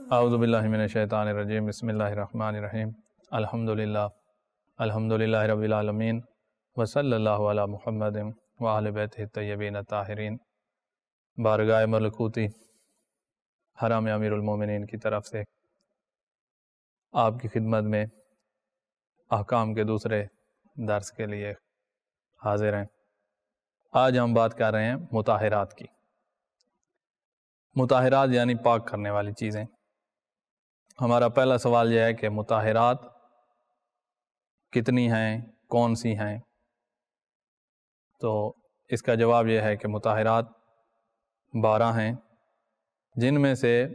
اعوذ باللہ من الشیطان الرجیم بسم اللہ الرحمن الرحیم الحمدللہ رب العالمین وصلی اللہ علی محمد وآل بیتہ الطیبین الطاہرین۔ بارگاہ ملکوتی حرم امیر المومنین کی طرف سے آپ کی خدمت میں احکام کے دوسرے درس کے لیے حاضر ہیں۔ آج ہم بات کر رہے ہیں مطہرات کی۔ مطہرات یعنی پاک کرنے والی چیزیں۔ ہمارا پہلا سوال یہ ہے کہ مطہرات کتنی ہیں، کون سی ہیں؟ تو اس کا جواب یہ ہے کہ مطہرات 12 ہیں، جن میں سے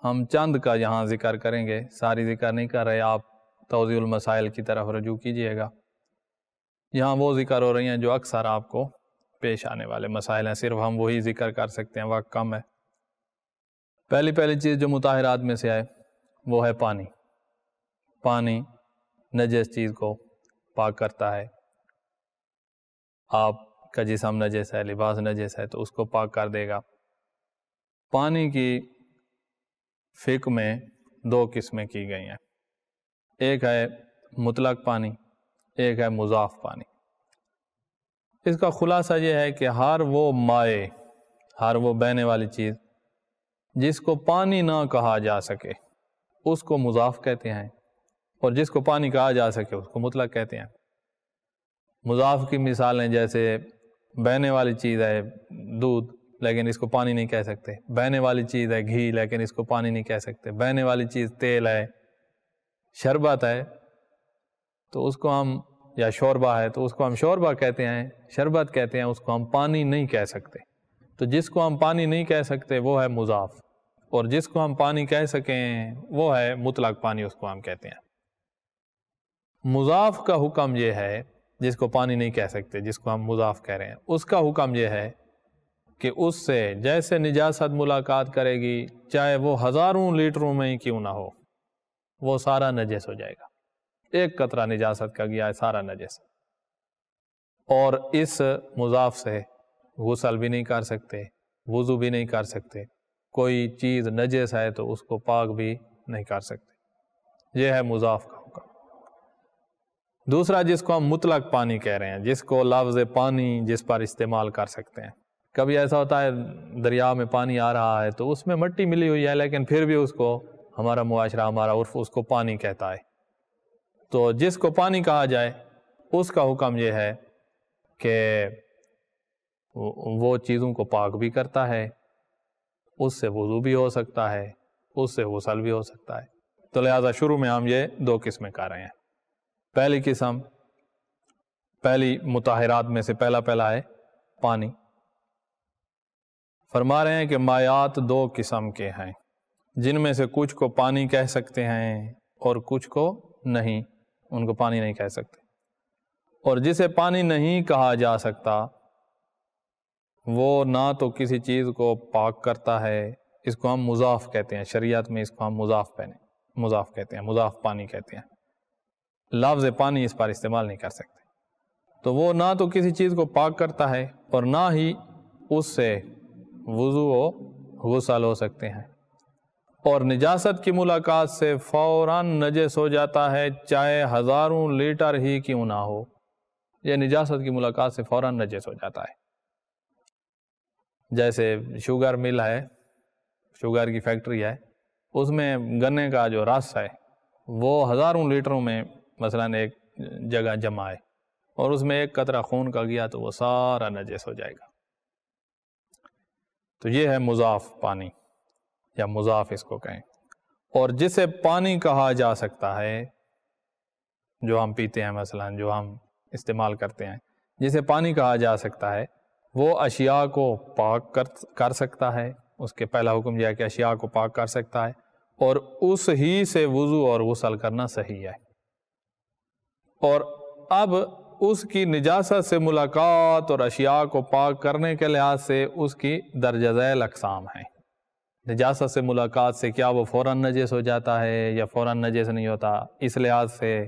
ہم چند کا یہاں ذکر کریں گے، ساری ذکر نہیں کر رہے، آپ توضیح المسائل کی طرف رجوع کیجئے گا۔ یہاں وہ ذکر ہو رہی ہیں جو اکثر آپ کو پیش آنے والے مسائل ہیں، صرف ہم وہی ذکر کر سکتے ہیں، وقت کم ہے۔ پہلی چیز جو مطہرات میں سے آئے وہ ہے پانی۔ پانی نجس چیز کو پاک کرتا ہے۔ آپ کا جسم نجس ہے، لباس نجس ہے تو اس کو پاک کر دے گا۔ پانی کی فقہ میں 2 قسمیں کی گئی ہیں، ایک ہے مطلق پانی، ایک ہے مضاف پانی۔ اس کا خلاصہ یہ ہے کہ ہر وہ مائع، ہر وہ بہنے والی چیز جس کو پانی نہ کہا جا سکے اس کو مضاف کہتے ہیں، اور جس کو پانی کہا جا سکے اس کو مطلق کہتے ہیں۔ مضاف کی مثالیں جیسے بہنے والی چیز ہے دودھ، لیکن اس کو پانی نہیں کہہ سکتے۔ بہنے والی چیز ہے گھی، لیکن اس کو پانی نہیں کہہ سکتے۔ بہنے والی چیز تیل ہے، شربت ہے تو اس کو ہم، یا شوربہ ہے تو اس کو ہم شوربہ کہتے ہیں، شربت کہتے ہیں، اس کو ہم پانی نہیں کہہ سکتے۔ تو جس کو ہم پانی نہیں کہہ سکتے وہ ہے مضاف، اور جس کو ہم پانی کہہ سکیں وہ ہے مطلق پانی، اس کو ہم کہتے ہیں۔ مضاف کا حکم یہ ہے، جس کو پانی نہیں کہہ سکتے، جس کو ہم مضاف کہہ رہے ہیں، اس کا حکم یہ ہے کہ اس سے جیسے نجاست ملاقات کرے گی، چاہے وہ ہزاروں لیٹروں میں ہی کیوں نہ ہو، وہ سارا نجس ہو جائے گا۔ ایک قطرہ نجاست کا گیا ہے، سارا نجس۔ اور اس مضاف سے غسل بھی نہیں کر سکتے، وضو بھی نہیں کر سکتے، کوئی چیز نجس ہے تو اس کو پاک بھی نہیں کر سکتے۔ یہ ہے مضاف کا حکم۔ دوسرا جس کو ہم مطلق پانی کہہ رہے ہیں، جس کو لفظ پانی جس پر استعمال کر سکتے ہیں۔ کبھی ایسا ہوتا ہے دریا میں پانی آ رہا ہے تو اس میں مٹی ملی ہوئی ہے، لیکن پھر بھی اس کو ہمارا معاشرہ، ہمارا عرف اس کو پانی کہتا ہے۔ تو جس کو پانی کہا جائے اس کا حکم یہ ہے کہ وہ چیزوں کو پاک بھی کرتا ہے، اس سے وضو بھی ہو سکتا ہے، اس سے غسل بھی ہو سکتا ہے۔ تو لہذا شروع میں ہم یہ 2 قسمیں کر رہے ہیں۔ پہلی قسم، پہلی مطہرات میں سے پہلا ہے پانی۔ فرما رہے ہیں کہ مائعات 2 قسم کے ہیں، جن میں سے کچھ کو پانی کہہ سکتے ہیں اور کچھ کو نہیں، ان کو پانی نہیں کہہ سکتے۔ اور جسے پانی نہیں کہا جا سکتا وہ نہ تو کسی چیز کو پاک کرتا ہے، اس کو ہم مضاف کہتے ہیں، شریعت میں اس کو ہم مضاف کہتے ہیں، مضاف پانی کہتے ہیں۔ لفظ پانی اس پر استعمال نہیں کر سکتے۔ تو وہ نہ تو کسی چیز کو پاک کرتا ہے اور نہ ہی اس سے وضو و غسل ہو سکتے ہیں، اور نجاست کی ملاقات سے فوراً نجس ہو جاتا ہے، چاہے ہزاروں لیٹر ہی کیوں نہ ہو۔ یہ نجاست کی ملاقات سے فوراً نجس ہو جاتا ہے۔ جیسے شوگر مل ہے، شوگر کی فیکٹری ہے، اس میں گنے کا جو رس ہے وہ ہزاروں لیٹروں میں مثلاً ایک جگہ جمع ہے، اور اس میں ایک قطرہ خون کا گیا تو وہ سارا نجس ہو جائے گا۔ تو یہ ہے مضاف پانی، یا مضاف اس کو کہیں۔ اور جسے پانی کہا جا سکتا ہے، جو ہم پیتے ہیں مثلاً، جو ہم استعمال کرتے ہیں، جسے پانی کہا جا سکتا ہے وہ اشیاء کو پاک کر سکتا ہے۔ اس کے پہلا حکم یہ ہے کہ اشیاء کو پاک کر سکتا ہے، اور اس ہی سے وضو اور غسل کرنا صحیح ہے۔ اور اب اس کی نجاست سے ملاقات اور اشیاء کو پاک کرنے کے لحاظ سے اس کی درجہ ذیل اقسام ہیں۔ نجاست سے ملاقات سے کیا وہ فوراً نجس ہو جاتا ہے یا فوراً نجس نہیں ہوتا، اس لحاظ سے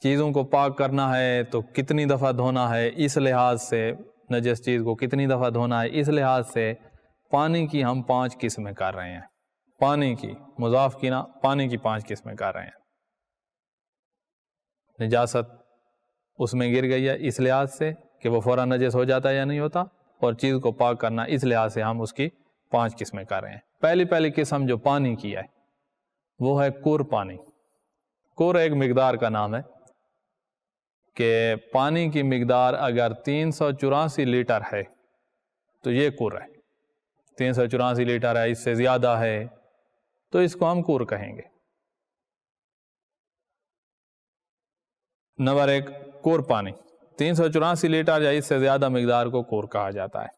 چیزوں کو پاک کرنا ہے تو کتنی دفعہ دھونا ہے، اس لحاظ سے نجس چیز کو کتنی دفعہ دھونا ہے، اس لحاظ سے پانی کی ہم 5 قسمیں کر رہے ہیں۔ پانی کی مضاف کی نا پانی کی 5 قسمیں کر رہے ہیں. نجاست اس میں گر گئی ہے اس لحاظ سے کہ وہ فوراً نجس ہو جاتا ہے یا نہیں ہوتا, اور چیز کو پاک کرنا اس لحاظ سے ہم اس کی 5 قسمیں کر رہے ہیں. پہلی قسم جو پانی کی ہے وہ ہے کور پانی. کور ایک مقدار کا نام ہے کہ پانی کی مقدار اگر 384 لیٹر ہے تو یہ کور ہے. 384 لیٹر ہے, اس سے زیادہ ہے تو اس کو ہم کور کہیں گے. نمبر 1 کور پانی, 384 لیٹر یا اس سے زیادہ مقدار کو کور کہا جاتا ہے.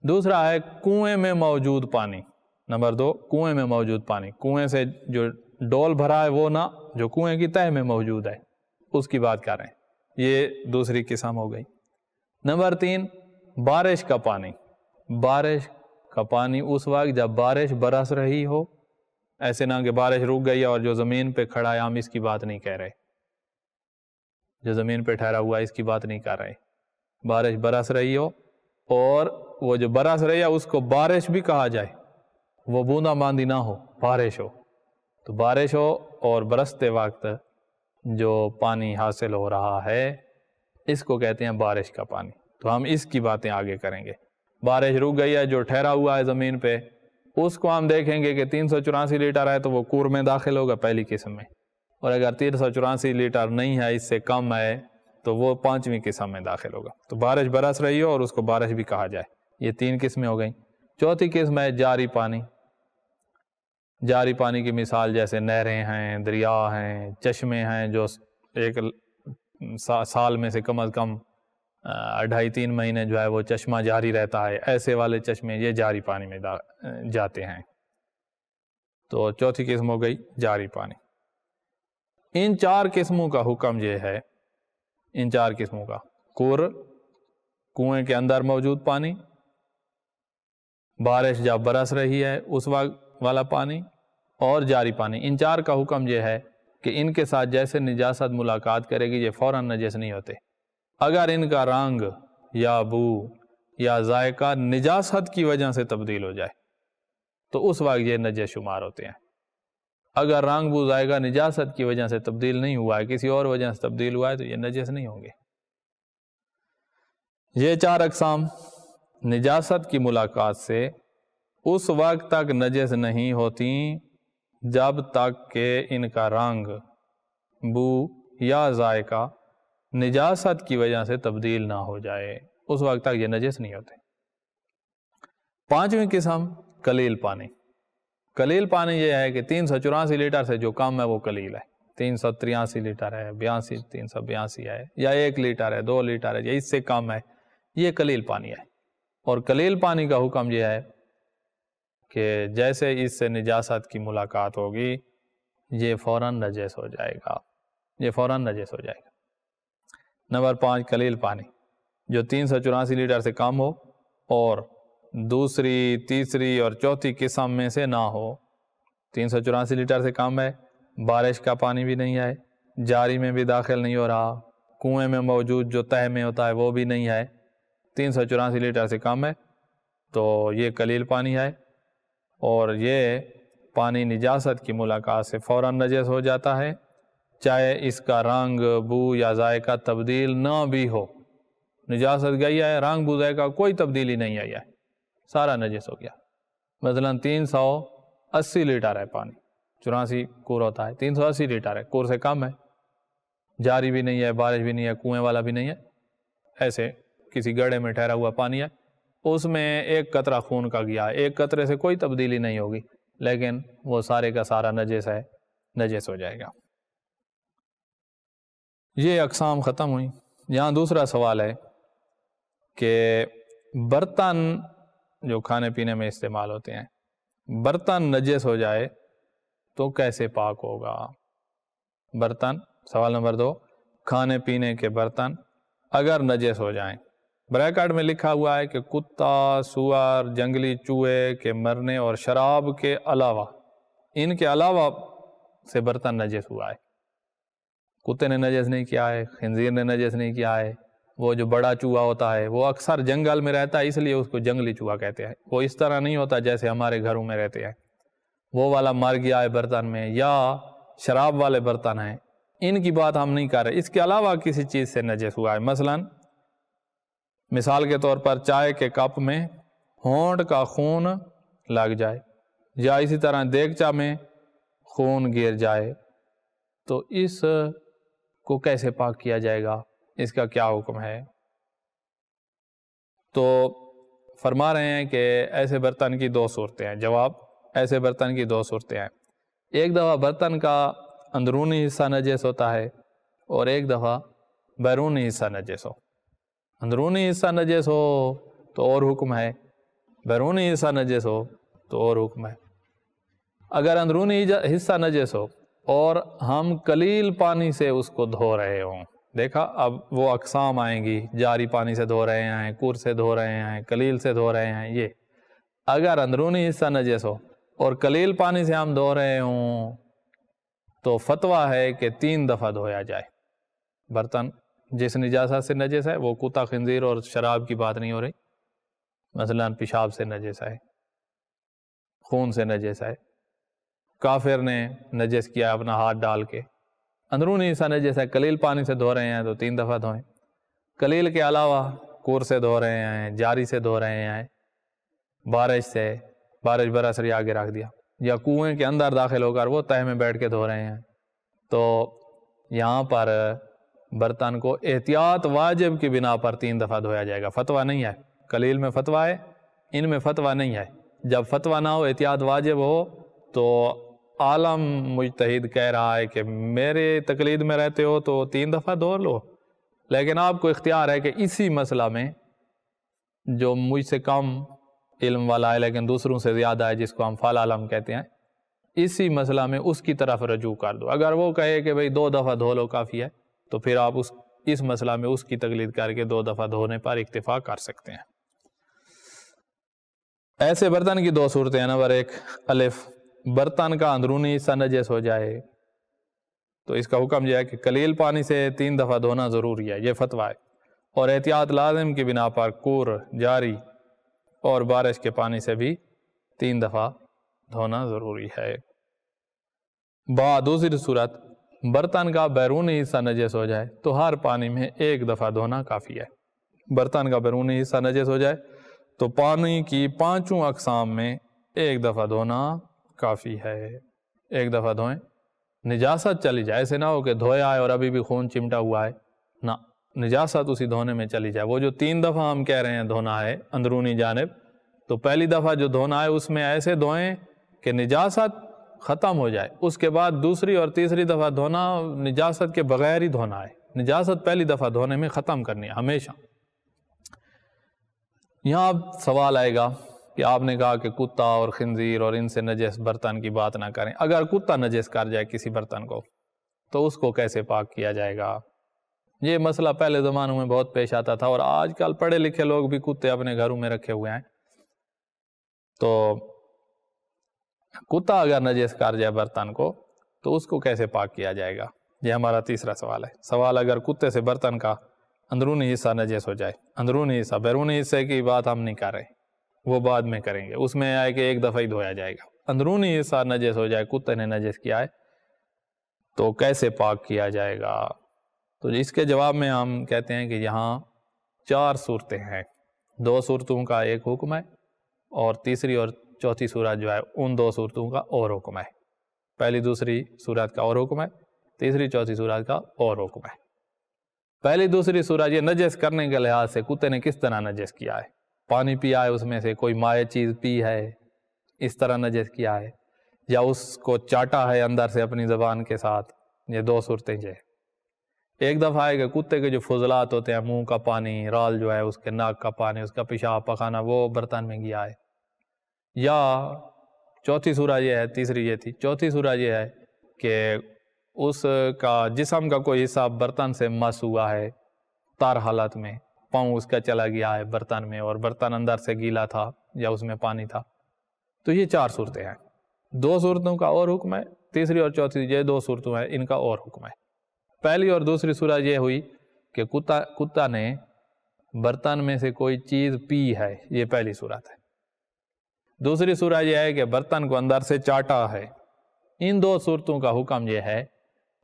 دوسرا ہے کنویں میں موجود پانی. نمبر 2 کنویں میں موجود پانی, کنویں سے جو ڈول بھرا ہے وہ نہ, جو کنویں کی تہہ میں موجود ہے اس کی بات کر رہے ہیں, یہ دوسری قسم ہو گئی. نمبر 3 بارش کا پانی. بارش کا پانی اس وقت جب بارش برس رہی ہو, ایسے نہ کہ بارش رک گئی اور جو زمین پہ کھڑا ہے ہم اس کی بات نہیں کہہ رہے, جو زمین پہ ٹھہرا ہوا ہے اس کی بات نہیں کر رہے. بارش برس رہی ہو اور وہ جو برس رہی ہے اس کو بارش بھی کہا جائے, وہ بوندا باندی نہ ہو, بارش ہو. تو بارش ہو اور برستے وقت جو پانی حاصل ہو رہا ہے اس کو کہتے ہیں بارش کا پانی. تو ہم اس کی باتیں آگے کریں گے. بارش رک گئی ہے, جو ٹھہرا ہوا ہے زمین پہ, اس کو ہم دیکھیں گے کہ 384 لیٹر ہے تو وہ کور میں داخل ہوگا پہلی قسم میں, اور اگر 384 لیٹر نہیں ہے اس سے کم ہے تو وہ 5ویں قسم میں داخل ہوگا. تو بارش برس رہی ہو اور اس کو بارش بھی کہا جائے, یہ 3 قسمیں ہو گئیں. چوتھی قسم ہے جاری پانی. جاری پانی کی مثال جیسے نہریں ہیں, دریا ہیں, چشمے ہیں جو ایک سال میں سے کم از کم 2.5-3 مہینے جو ہے وہ چشمہ جاری رہتا ہے, ایسے والے چشمے یہ جاری پانی میں جاتے ہیں. تو چوتھی قسم ہو گئی جاری پانی. ان 4 قسموں کا حکم یہ ہے, ان 4 قسموں کا, کور کنویں کے اندر موجود پانی, بارش جب برس رہی ہے اس وقت والا پانی, اور جاری پانی. ان 4 کا حکم یہ ہے کہ ان کے ساتھ جیسے نجاست ملاقات کرے گی یہ فوراً نجس نہیں ہوتے. اگر ان کا رنگ یا بو یا ذائقہ نجاست کی وجہ سے تبدیل ہو جائے تو اس وقت یہ نجس شمار ہوتے ہیں. اگر رنگ بو ذائقہ نجاست کی وجہ سے تبدیل نہیں ہوا ہے, کسی اور وجہ سے تبدیل ہوا ہے تو یہ نجس نہیں ہوں گے. یہ 4 اقسام نجاست کی ملاقات سے اس وقت تک نجس نہیں ہوتی جب تک کہ ان کا رنگ, بو یا ذائقہ نجاست کی وجہ سے تبدیل نہ ہو جائے, اس وقت تک یہ نجس نہیں ہوتے. 5ویں قسم قلیل پانی. قلیل پانی یہ ہے کہ 384 لیٹر سے جو کم ہے وہ قلیل ہے. 383 لیٹر ہے, 382 ہے, یا 1 لیٹر ہے, 2 لیٹر ہے, یا اس سے کم ہے, یہ قلیل پانی ہے. اور قلیل پانی کا حکم یہ ہے کہ جیسے اس سے نجاست کی ملاقات ہوگی یہ فوراً نجس ہو جائے گا, یہ فوراً نجس ہو جائے گا. نمبر 5 قلیل پانی جو 384 لیٹر سے کم ہو اور دوسری, تیسری اور چوتھی قسم میں سے نہ ہو. 384 لیٹر سے کم ہے, بارش کا پانی بھی نہیں ہے, جاری میں بھی داخل نہیں ہو رہا, کنویں میں موجود جو تہہ میں ہوتا ہے وہ بھی نہیں ہے, 384 لیٹر سے کم ہے تو یہ قلیل پانی ہے. اور یہ پانی نجاست کی ملاقات سے فوراً نجس ہو جاتا ہے, چاہے اس کا رنگ, بو یا ذائقہ تبدیل نہ بھی ہو. نجاست گئی ہے, رنگ بو ذائقہ کوئی تبدیلی نہیں آئی ہے, سارا نجس ہو گیا. مثلا 380 لیٹر ہے پانی, 84 کور ہوتا ہے, 380 لیٹر ہے, کور سے کم ہے, جاری بھی نہیں ہے, بارش بھی نہیں ہے, کنویں والا بھی نہیں ہے, ایسے کسی گڑھے میں ٹھہرا ہوا پانی ہے, اس میں 1 قطرہ خون کا گیا ہے, 1 قطرے سے کوئی تبدیلی نہیں ہوگی, لیکن وہ سارے کا سارا نجس ہے, نجس ہو جائے گا. یہ اقسام ختم ہوئی. یہاں دوسرا سوال ہے کہ برتن جو کھانے پینے میں استعمال ہوتے ہیں, برتن نجس ہو جائے تو کیسے پاک ہوگا؟ برتن, سوال نمبر 2, کھانے پینے کے برتن اگر نجس ہو جائیں, بریکٹ میں لکھا ہوا ہے کہ کتا, سور, جنگلی چوہے کے مرنے اور شراب کے علاوہ, ان کے علاوہ سے برتن نجس ہوا ہے. کتے نے نجس نہیں کیا ہے, خنزیر نے نجس نہیں کیا ہے, وہ جو بڑا چوہا ہوتا ہے وہ اکثر جنگل میں رہتا ہے اس لیے اس کو جنگلی چوہا کہتے ہیں, وہ اس طرح نہیں ہوتا جیسے ہمارے گھروں میں رہتے ہیں. وہ والا مر گیا ہے برتن میں، یا شراب والے برتن ہیں، ان کی بات ہم نہیں کر رہے، اس کے علاوہ کسی چیز سے نجس ہوا ہے، مثال کے طور پر چائے کے کپ میں ہونٹ کا خون لگ جائے، یا اسی طرح دیگچا میں خون گر جائے، تو اس کو کیسے پاک کیا جائے گا، اس کا کیا حکم ہے؟ تو فرما رہے ہیں کہ ایسے برتن کی دو صورتیں ہیں۔ جواب، ایسے برتن کی دو صورتیں ہیں، ایک دفعہ برتن کا اندرونی حصہ نجس ہوتا ہے اور ایک دفعہ بیرونی حصہ نجس ہو۔ اندرونی حصہ نجس ہو تو اور حکم ہے، بیرونی حصہ نجس ہو تو اور حکم ہے۔ اگر اندرونی حصہ نجس ہو اور ہم قلیل پانی سے اس کو دھو رہے ہوں، دیکھا اب وہ اقسام آئیں گی، جاری پانی سے دھو رہے ہیں، کور سے دھو رہے ہیں، قلیل سے دھو رہے ہیں، یہ اگر اندرونی حصہ نجس ہو اور قلیل پانی سے ہم دھو رہے ہوں تو فتویٰ ہے کہ 3 دفعہ دھویا جائے۔ برتن جس نجاست سے نجس ہے، وہ کتا خنزیر اور شراب کی بات نہیں ہو رہی، مثلا پیشاب سے نجس ہے، خون سے نجس ہے، کافر نے نجس کیا اپنا ہاتھ ڈال کے، اندرونی حصہ نجس ہے، قلیل پانی سے دھو رہے ہیں تو 3 دفعہ دھوئیں، قلیل کے علاوہ کور سے دھو رہے ہیں، جاری سے دھو رہے ہیں، بارش برسری آگے رکھ دیا، یا کنویں کے اندر داخل ہو کر وہ تہہ میں بیٹھ کے دھو رہے ہیں، تو یہاں پر برتن کو احتیاط واجب کی بنا پر 3 دفعہ دھویا جائے گا۔ فتویٰ نہیں ہے، قلیل میں فتویٰ ہے، ان میں فتویٰ نہیں ہے۔ جب فتویٰ نہ ہو، احتیاط واجب ہو، تو عالم مجتہد کہہ رہا ہے کہ میرے تقلید میں رہتے ہو تو 3 دفعہ دھو لو، لیکن آپ کو اختیار ہے کہ اسی مسئلہ میں جو مجھ سے کم علم والا ہے لیکن دوسروں سے زیادہ ہے، جس کو ہم فال عالم کہتے ہیں، اسی مسئلہ میں اس کی طرف رجوع کر دو۔ اگر وہ کہے کہ بھئی 2 دفعہ دھو لو کافی ہے، تو پھر آپ اس مسئلہ میں اس کی تقلید کر کے 2 دفعہ دھونے پر اکتفا کر سکتے ہیں۔ ایسے برتن کی 2 صورتیں ہیں۔ نمبر 1، الف، برتن کا اندرونی حصہ نجس ہو جائے تو اس کا حکم یہ ہے کہ قلیل پانی سے 3 دفعہ دھونا ضروری ہے، یہ فتویٰ ہے، اور احتیاط لازم کی بنا پر کور، جاری اور بارش کے پانی سے بھی 3 دفعہ دھونا ضروری ہے۔ دوسری صورت، برتن کا بیرونی حصہ نجس ہو جائے تو ہر پانی میں 1 دفعہ دھونا کافی ہے۔ برتن کا بیرونی حصہ نجس ہو جائے تو پانی کی 5 اقسام میں 1 دفعہ دھونا کافی ہے۔ 1 دفعہ دھوئیں، نجاست چلی جائے، ایسے نہ ہو کہ دھویا ہے اور ابھی بھی خون چمٹا ہوا ہے، نہ، نجاست اسی دھونے میں چلی جائے۔ وہ جو 3 دفعہ ہم کہہ رہے ہیں دھونا ہے اندرونی جانب، تو پہلی دفعہ جو دھونا ہے اس میں ایسے دھوئیں کہ نجاست ختم ہو جائے، اس کے بعد دوسری اور تیسری دفعہ دھونا نجاست کے بغیر ہی دھونا ہے، نجاست پہلی دفعہ دھونے میں ختم کرنی ہے ہمیشہ۔ یہاں اب سوال آئے گا کہ آپ نے کہا کہ کتا اور خنزیر اور ان سے نجس برتن کی بات نہ کریں، اگر کتا نجس کر جائے کسی برتن کو تو اس کو کیسے پاک کیا جائے گا؟ یہ مسئلہ پہلے زمانوں میں بہت پیش آتا تھا، اور آج کل پڑھے لکھے لوگ بھی کتے اپنے گھروں میں رکھے ہوئے ہیں۔ تو کتا اگر نجس کر جائے برتن کو تو اس کو کیسے پاک کیا جائے گا؟ یہ ہمارا تیسرا سوال ہے۔ سوال، اگر کتے سے برتن کا اندرونی حصہ نجس ہو جائے، اندرونی حصہ، بیرونی حصے کی بات ہم نہیں کر رہے، وہ بعد میں کریں گے، اس میں آئے کہ 1 دفعہ ہی دھویا جائے گا۔ اندرونی حصہ نجس ہو جائے، کتے نے نجس کیا ہے، تو کیسے پاک کیا جائے گا؟ تو اس کے جواب میں ہم کہتے ہیں کہ یہاں 4 صورتیں ہیں، 2 صورتوں کا ایک حکم ہے، اور تیسری اور چوتھی صورت جو ہے ان 2 صورتوں کا اور حکم ہے۔ پہلی دوسری صورت کا اور حکم ہے، تیسری چوتھی صورت کا اور حکم ہے۔ پہلی دوسری صورت، یہ نجس کرنے کے لحاظ سے کتے نے کس طرح نجس کیا ہے، پانی پیا ہے، اس میں سے کوئی مائع چیز پی ہے، اس طرح نجس کیا ہے، یا اس کو چاٹا ہے اندر سے اپنی زبان کے ساتھ، یہ 2 صورتیں جو ہے۔ ایک دفعہ ہے کہ کتے کے جو فضلات ہوتے ہیں، منہ کا پانی، رال جو ہے اس کے ناک کا پانی، اس کا پیشاب پخانا، وہ برتن میں گیا ہے، یا چوتھی صورت یہ ہے، تیسری یہ تھی، چوتھی صورت یہ ہے کہ اس کا جسم کا کوئی حصہ برتن سے مس ہوا ہے تار حالت میں، پاؤں اس کا چلا گیا ہے برتن میں اور برتن اندر سے گیلا تھا یا اس میں پانی تھا۔ تو یہ 4 صورتیں ہیں، 2 صورتوں کا اور حکم ہے، تیسری اور چوتھی یہ 2 صورتوں ہیں، ان کا اور حکم ہے۔ پہلی اور دوسری صورت یہ ہوئی کہ کتا نے برتن میں سے کوئی چیز پی ہے، یہ پہلی صورت ہے۔ دوسری صورت یہ ہے کہ برتن کو اندر سے چاٹا ہے۔ ان دو صورتوں کا حکم یہ ہے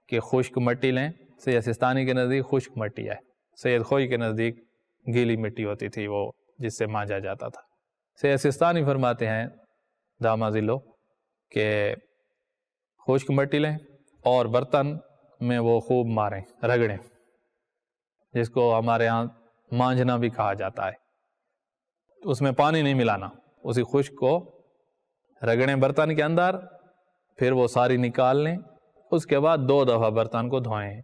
کہ خشک مٹی لیں۔ سید سستانی کے نزدیک خشک مٹی ہے، سید خوئی کے نزدیک گیلی مٹی ہوتی تھی وہ جس سے مانجا جاتا تھا۔ سید سستانی فرماتے ہیں دامہ ذلو کہ خشک مٹی لیں اور برتن میں وہ خوب ماریں، رگڑیں، جس کو ہمارے ہاں مانجنا بھی کہا جاتا ہے۔ اس میں پانی نہیں ملانا، اسی خشک کو رگڑیں برتن کے اندر، پھر وہ ساری نکال لیں، اس کے بعد 2 دفعہ برتن کو دھوئیں۔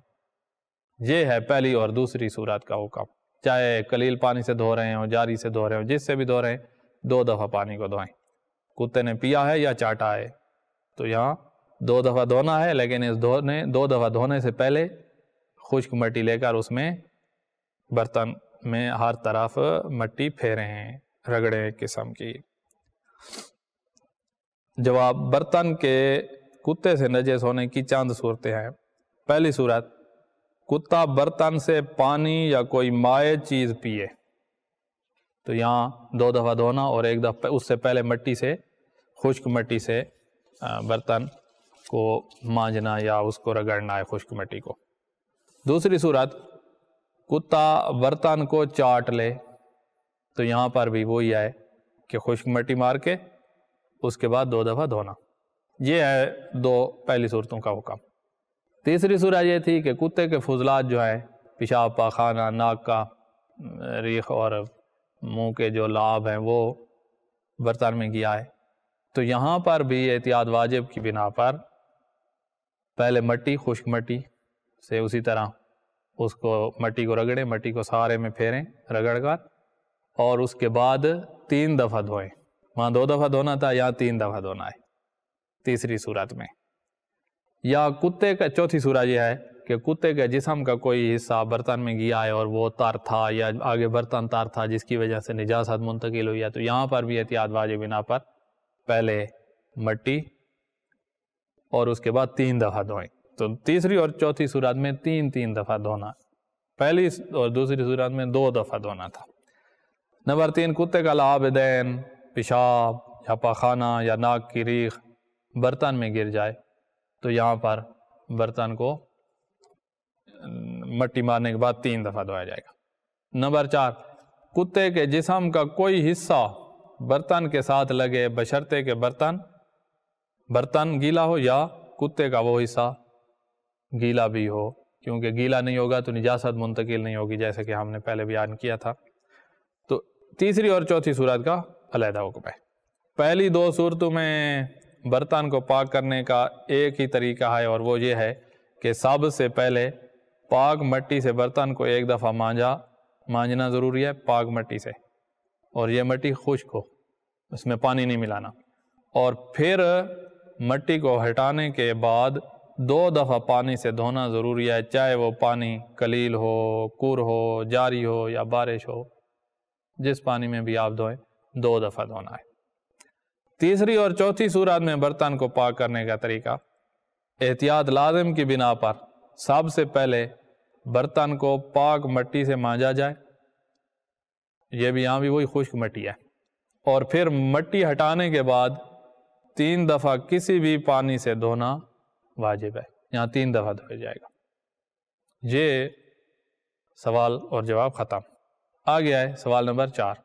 یہ ہے پہلی اور دوسری صورت کا حکم، چاہے قلیل پانی سے دھو رہے ہوں، جاری سے دھو رہے ہوں، جس سے بھی دھو رہے ہیں 2 دفعہ پانی کو دھوئیں۔ کتے نے پیا ہے یا چاٹا ہے تو یہاں 2 دفعہ دھونا ہے، لیکن اس 2 دفعہ دھونے سے پہلے خشک مٹی لے کر اس میں برتن میں ہر طرف مٹی پھیریں ہیں، رگڑیں ایک قسم کی۔ جواب، برتن کے کتے سے نجس ہونے کی چند صورتیں ہیں۔ پہلی صورت، کتا برتن سے پانی یا کوئی مائع چیز پیے تو یہاں 2 دفعہ دھونا اور 1 دفعہ اس سے پہلے مٹی سے، خشک مٹی سے برتن کو مانجنا یا اس کو رگڑنا ہے خشک مٹی کو۔ دوسری صورت، کتا برتن کو چاٹ لے تو یہاں پر بھی وہی ہے کہ خشک مٹی مار کے اس کے بعد 2 دفعہ دھونا۔ یہ ہے 2 پہلی صورتوں کا حکم۔ تیسری صورت یہ تھی کہ کتے کے فضلات جو ہے، پیشاب، پاخانہ، ناک کا ریخ اور منہ کے جو لعاب ہیں وہ برتن میں گیا ہے، تو یہاں پر بھی احتیاط واجب کی بنا پر پہلے مٹی، خشک مٹی سے اسی طرح اس کو مٹی کو رگڑیں، مٹی کو سارے میں پھیریں رگڑ کر، اور اس کے بعد 3 دفعہ دھوئیں۔ وہاں 2 دفعہ دھونا تھا، یہاں 3 دفعہ دھونا ہے تیسری صورت میں۔ یا کتے کا چوتھی صورت یہ ہے کہ کتے کے جسم کا کوئی حصہ برتن میں گیا ہے اور وہ تار تھا یا آگے برتن تار تھا جس کی وجہ سے نجاست منتقل ہوئی ہے، تو یہاں پر بھی احتیاط واجب بنا پر پہلے مٹی اور اس کے بعد 3 دفعہ دھوئیں۔ تو تیسری اور چوتھی صورت میں 3 دفعہ دھونا، پہلی اور دوسری صورت میں 2 دفعہ دھونا تھا۔ نمبر 3، کتے کا لعاب دین، پیشاب یا پاخانہ یا ناک کی ریخ برتن میں گر جائے تو یہاں پر برتن کو مٹی مارنے کے بعد 3 دفعہ دھویا جائے گا۔ نمبر 4، کتے کے جسم کا کوئی حصہ برتن کے ساتھ لگے بشرطے کہ برتن گیلا ہو یا کتے کا وہ حصہ گیلا بھی ہو، کیونکہ گیلا نہیں ہوگا تو نجاست منتقل نہیں ہوگی، جیسے کہ ہم نے پہلے بیان کیا تھا۔ تو تیسری اور چوتھی صورت کا علیحدہ حکم ہے۔ پہلی 2 صورتوں میں برتن کو پاک کرنے کا ایک ہی طریقہ ہے، اور وہ یہ ہے کہ سب سے پہلے پاک مٹی سے برتن کو 1 دفعہ مانجنا ضروری ہے، پاک مٹی سے، اور یہ مٹی خشک ہو، اس میں پانی نہیں ملانا، اور پھر مٹی کو ہٹانے کے بعد 2 دفعہ پانی سے دھونا ضروری ہے، چاہے وہ پانی قلیل ہو، کور ہو، جاری ہو یا بارش ہو، جس پانی میں بھی آپ دھوئیں 2 دفعہ دھونا ہے۔ تیسری اور چوتھی صورت میں برتن کو پاک کرنے کا طریقہ، احتیاط لازم کی بنا پر سب سے پہلے برتن کو پاک مٹی سے مانجا جائے، یہ بھی یہاں بھی وہی خشک مٹی ہے، اور پھر مٹی ہٹانے کے بعد 3 دفعہ کسی بھی پانی سے دھونا واجب ہے، یہاں 3 دفعہ دھویا جائے گا۔ یہ سوال اور جواب ختم۔ آگے ہے سوال نمبر 4،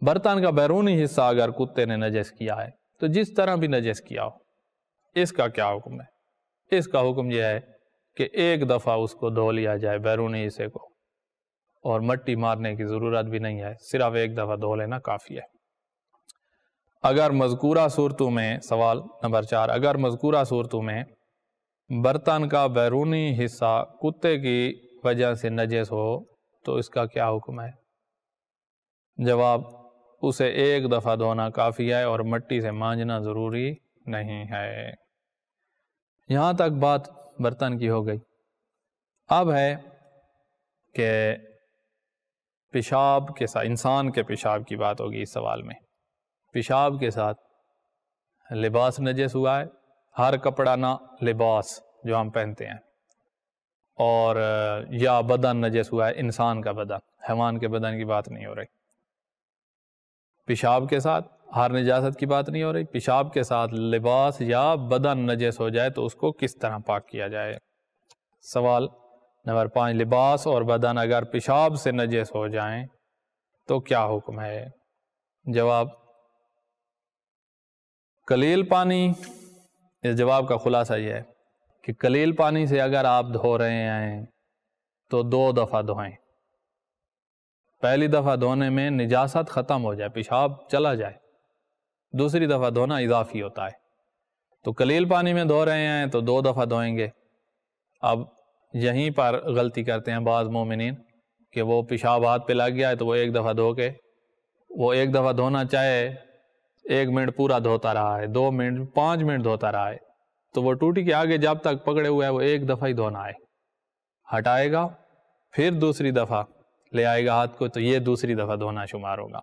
برتن کا بیرونی حصہ اگر کتے نے نجس کیا ہے تو جس طرح بھی نجس کیا ہو، اس کا کیا حکم ہے؟ اس کا حکم یہ ہے کہ 1 دفعہ اس کو دھو لیا جائے بیرونی حصے کو، اور مٹی مارنے کی ضرورت بھی نہیں ہے، صرف 1 دفعہ دھو لینا کافی ہے۔ اگر مذکورہ صورتوں میں، سوال نمبر 4، اگر مذکورہ صورتوں میں برتن کا بیرونی حصہ کتے کی وجہ سے نجس ہو تو اس کا کیا حکم ہے؟ جواب، اسے 1 دفعہ دھونا کافی ہے اور مٹی سے مانجنا ضروری نہیں ہے۔ یہاں تک بات برتن کی ہو گئی۔ اب ہے کہ پیشاب کے ساتھ، انسان کے پیشاب کی بات ہوگی اس سوال میں۔ پیشاب کے ساتھ لباس نجس ہوا ہے، ہر کپڑا نہ لباس جو ہم پہنتے ہیں، اور یا بدن نجس ہوا ہے، انسان کا بدن، حیوان کے بدن کی بات نہیں ہو رہی۔ پیشاب کے ساتھ ہر نجاست کی بات نہیں ہو رہی، پیشاب کے ساتھ لباس یا بدن نجس ہو جائے تو اس کو کس طرح پاک کیا جائے۔ سوال نمبر 5، لباس اور بدن اگر پیشاب سے نجس ہو جائیں تو کیا حکم ہے؟ جواب، قلیل پانی، اس جواب کا خلاصہ یہ ہے کہ قلیل پانی سے اگر آپ دھو رہے ہیں تو 2 دفعہ دھوئیں۔ پہلی دفعہ دھونے میں نجاست ختم ہو جائے، پیشاب چلا جائے، دوسری دفعہ دھونا اضافی ہوتا ہے۔ تو قلیل پانی میں دھو رہے ہیں تو 2 دفعہ دھوئیں گے۔ اب یہیں پر غلطی کرتے ہیں بعض مومنین کہ وہ پیشاب ہاتھ پہ لگ گیا ہے تو وہ 1 دفعہ دھو کے، وہ 1 دفعہ دھونا چاہے 1 منٹ پورا دھوتا رہا ہے، 2 منٹ 5 منٹ دھوتا رہا ہے، تو وہ ٹوٹی کے آگے جب تک پکڑے ہوئے ہے وہ 1 دفعہ ہی دھونا ہے، ہٹائے گا پھر دوسری دفعہ لے آئے گا ہاتھ کو تو یہ دوسری دفعہ دھونا شمار ہوگا۔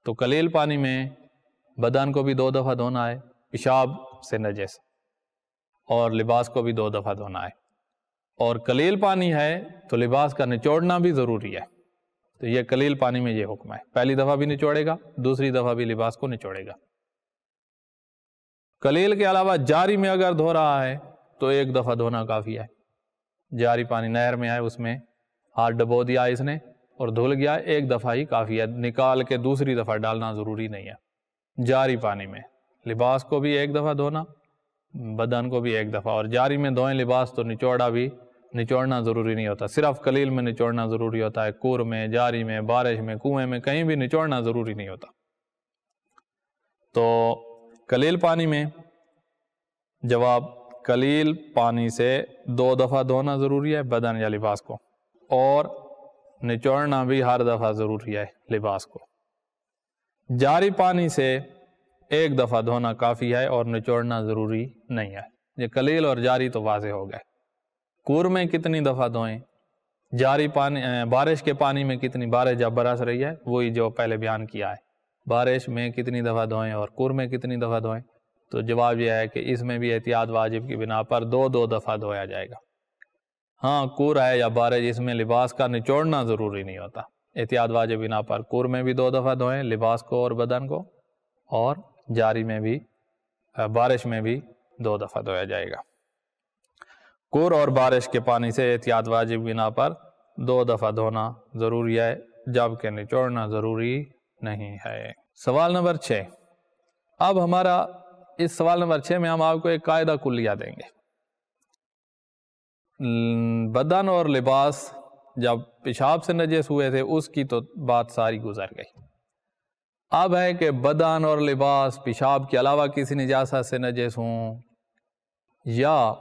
تو قلیل پانی میں بدن کو بھی 2 دفعہ دھونا ہے، پیشاب سے نجس، اور لباس کو بھی 2 دفعہ دھونا ہے، اور قلیل پانی ہے تو لباس کا نچوڑنا بھی ضروری ہے۔ تو یہ قلیل پانی میں یہ حکم ہے، پہلی دفعہ بھی نچوڑے گا، دوسری دفعہ بھی لباس کو نچوڑے گا۔ قلیل کے علاوہ جاری میں اگر دھو رہا ہے تو 1 دفعہ دھونا کافی ہے۔ جاری پانی نہر میں آئے، اس میں ہاتھ ڈبو دیا اس نے اور دھل گیا، 1 دفعہ ہی کافی ہے، نکال کے دوسری دفعہ ڈالنا ضروری نہیں ہے۔ جاری پانی میں لباس کو بھی 1 دفعہ دھونا، بدن کو بھی 1 دفعہ، اور جاری میں دھوئیں لباس تو نچوڑنا ضروری نہیں ہوتا، صرف قلیل میں نچوڑنا ضروری ہوتا ہے، کور میں، جاری میں، بارش میں، کنویں میں، کہیں بھی نچوڑنا ضروری نہیں ہوتا۔ تو قلیل پانی میں جواب، قلیل پانی سے 2 دفعہ دھونا ضروری ہے بدن یا لباس کو، اور نچوڑنا بھی ہر دفعہ ضروری ہے لباس کو۔ جاری پانی سے 1 دفعہ دھونا کافی ہے اور نچوڑنا ضروری نہیں ہے۔ یہ قلیل اور جاری تو واضح ہو گئے۔ کور میں کتنی دفعہ دھوئیں؟ جاری پانی، بارش کے پانی میں کتنی، بارش جب برس رہی ہے وہی جو پہلے بیان کیا ہے، بارش میں کتنی دفعہ دھوئیں اور کور میں کتنی دفعہ دھوئیں؟ تو جواب یہ ہے کہ اس میں بھی احتیاط واجب کی بنا پر 2 دفعہ دھویا جائے گا۔ ہاں کور ہے یا بارش، اس میں لباس کا نچوڑنا ضروری نہیں ہوتا، احتیاط واجب بنا پر کور میں بھی 2 دفعہ دھوئیں لباس کو اور بدن کو، اور جاری میں بھی، بارش میں بھی 2 دفعہ دھویا جائے گا۔ کور اور بارش کے پانی سے احتیاط واجب بنا پر 2 دفعہ دھونا ضروری ہے، جبکہ نچوڑنا ضروری نہیں ہے۔ سوال نمبر 6، اب ہمارا اس سوال نمبر 6 میں ہم آپ کو ایک قاعدہ کلیہ دیں گے۔ بدن اور لباس جب پیشاب سے نجس ہوئے تھے اس کی تو بات ساری گزر گئی، اب ہے کہ بدن اور لباس پیشاب کے علاوہ کسی نجاست سے نجس ہوں یا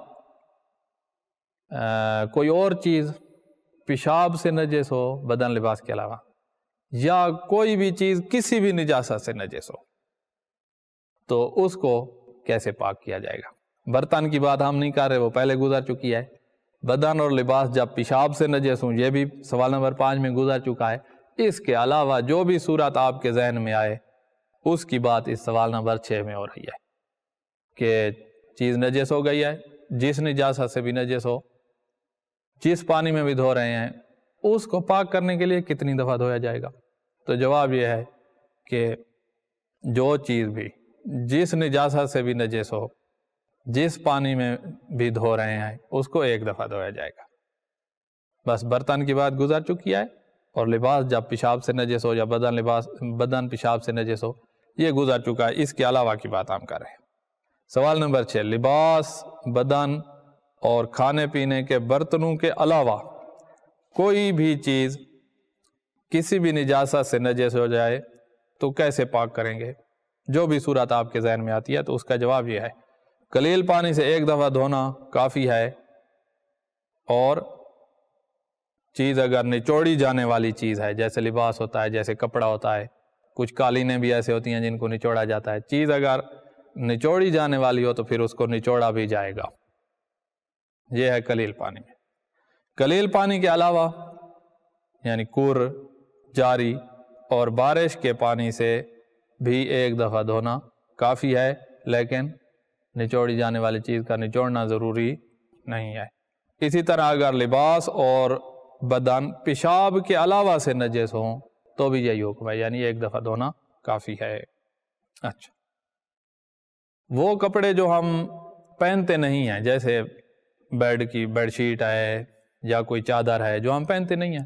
کوئی اور چیز پیشاب سے نجس ہو بدن لباس کے علاوہ، یا کوئی بھی چیز کسی بھی نجاست سے نجس ہو، تو اس کو کیسے پاک کیا جائے گا؟ برتن کی بات ہم نہیں کر رہے، وہ پہلے گزر چکی ہے۔ بدن اور لباس جب پیشاب سے نجس ہوں، یہ بھی سوال نمبر 5 میں گزر چکا ہے۔ اس کے علاوہ جو بھی صورت آپ کے ذہن میں آئے اس کی بات اس سوال نمبر 6 میں ہو رہی ہے کہ چیز نجس ہو گئی ہے، جس نجاست سے بھی نجس ہو، جس پانی میں بھی دھو رہے ہیں، اس کو پاک کرنے کے لیے کتنی دفعہ دھویا جائے گا؟ تو جواب یہ ہے کہ جو چیز بھی جس نجاست سے بھی نجس ہو، جس پانی میں بھی دھو رہے ہیں، اس کو 1 دفعہ دھویا جائے گا۔ بس برتن کی بات گزر چکی ہے، اور لباس جب پیشاب سے نجس ہو یا بدن پیشاب سے نجس ہو، یہ گزر چکا ہے، اس کے علاوہ کی بات ہم کر رہے ہیں۔ سوال نمبر 6، لباس، بدن اور کھانے پینے کے برتنوں کے علاوہ کوئی بھی چیز کسی بھی نجاست سے نجس ہو جائے تو کیسے پاک کریں گے؟ جو بھی صورت آپ کے ذہن میں آتی ہے تو اس کا جواب یہ ہے، قلیل پانی سے 1 دفعہ دھونا کافی ہے، اور چیز اگر نچوڑی جانے والی چیز ہے، جیسے لباس ہوتا ہے، جیسے کپڑا ہوتا ہے، کچھ قالینیں بھی ایسے ہوتی ہیں جن کو نچوڑا جاتا ہے، چیز اگر نچوڑی جانے والی ہو تو پھر اس کو نچوڑا بھی جائے گا۔ یہ ہے قلیل پانی میں۔ قلیل پانی کے علاوہ یعنی کور، جاری اور بارش کے پانی سے بھی 1 دفعہ دھونا کافی ہے، لیکن نچوڑی جانے والی چیز کا نچوڑنا ضروری نہیں ہے۔ اسی طرح اگر لباس اور بدن پیشاب کے علاوہ سے نجس ہوں تو بھی یہی حکم ہے، یعنی 1 دفعہ دھونا کافی ہے۔ اچھا، وہ کپڑے جو ہم پہنتے نہیں ہیں، جیسے بیڈ شیٹ ہے یا کوئی چادر ہے جو ہم پہنتے نہیں ہیں،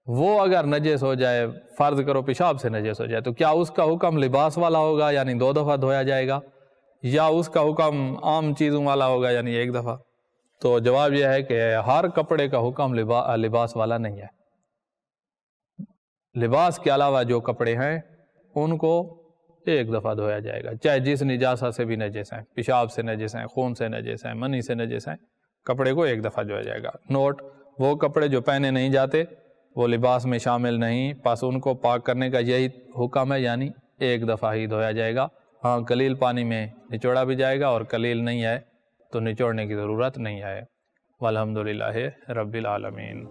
وہ اگر نجس ہو جائے، فرض کرو پیشاب سے نجس ہو جائے، تو کیا اس کا حکم لباس والا ہوگا یعنی 2 دفعہ دھویا جائے گا، یا اس کا حکم عام چیزوں والا ہوگا یعنی 1 دفعہ؟ تو جواب یہ ہے کہ ہر کپڑے کا حکم لباس والا نہیں ہے. لباس کے علاوہ جو کپڑے ہیں ان کو 1 دفعہ دھویا جائے گا، چاہے جس نجاسہ سے بھی نجس ہیں، پیشاب سے نجس ہیں، خون سے نجس ہیں، منی سے نجس ہیں، کپڑے کو 1 دفعہ دھویا جائے گا. نوٹ: وہ کپڑے جو پہنے نہیں جاتے وہ لباس میں شامل نہیں، پس ان کو پاک کرنے کا یہی حکم ہے، یعنی 1 دفعہ ہی دھویا جائے گا. ہاں، قلیل پانی میں نچوڑا بھی جائے گا، اور قلیل نہیں ہے تو نچوڑنے کی ضرورت نہیں ہے. والحمدللہ رب العالمین.